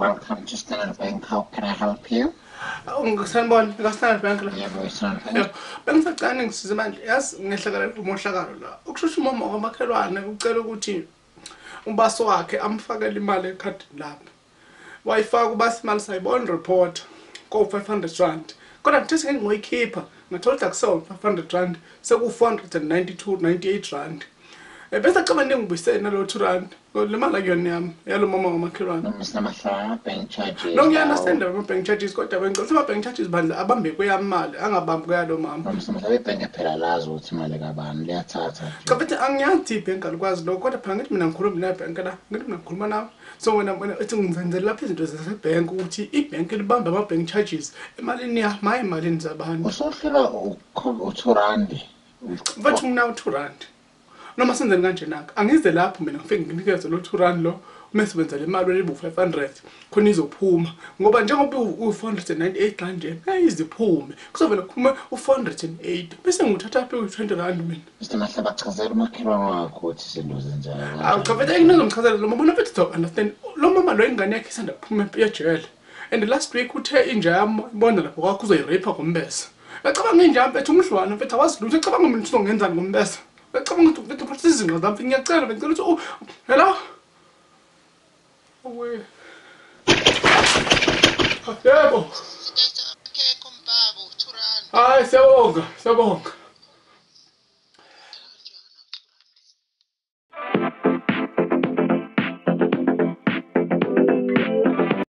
Welcome to Standard Bank. How can I help you? Sanibona, Standard Bank la. Yebo, Standard Bank. Yebo. Bengisacane ngisize manje. Yazi ngehlakala umohlakalo la. Ukushusha umama kwamakhelwane ucela ukuthi umbaso wakhe amfakele imali ekhadini lapho. Wayifaka ubasi imali sayibona report ko 500 rand. Kodwa ngithe ngeke ngoyikhipha. Ngathola kusona 500 rand seku 492.98 rand. Bese acaba ngibuyisene lo 2 rand. Le mali akuyona yami, yalo mama kwamakhelwane. Nomsamahlala bank charges. No, ngiyaunderstand ama bank charges kodwa bengicela ama bank charges bandla abambe kweyamali angabambi kweyalo mama. Nomsamahlala ibhenki phela lazi ukuthi imali kabani liyathatha. Cha bethe angiyazi ibhenki alikwazi lokho kodwa phela ngithi mina ngikhuluma nebhenki la, ngithi mina ngikhuluma nawe. So wena ethi ngizenzela lapha izinto zasebhenki ukuthi ibhenki libambe ama bank charges emalini yami hayi emalini zabantu. Usohlula u2 rand. Bathi nginawo 2 rand. Noma senzeni kanje naka angize lapho mina ngifike nginikeze lo 2 rand lo umesebenza le mali elibu 500 khona izophuma ngoba njengoba u498 rand nje ayiziphume kuzovela kuphume u408 bese nguthatha phe u20 rand mina Mr. Mahlaba chazela umakhelwane wakho ukuthi izinto zenjani. Cha bethe ngizomchazela lo mama nofethi to understand lo mama lo ingane yakhe isanda kuphuma ejele and last week uthe injamo ibona lapho kwakho uzoyirape ngombese ecabanga injamo bethu umhlwana mfethu awazilutho ecabanga mina uzongenzani ngombese ecabanga ukuthi bethu phathi izinto zami ngiyacela bengicela ukuthi hello Uwe. Yebo. Hayi siyabonga.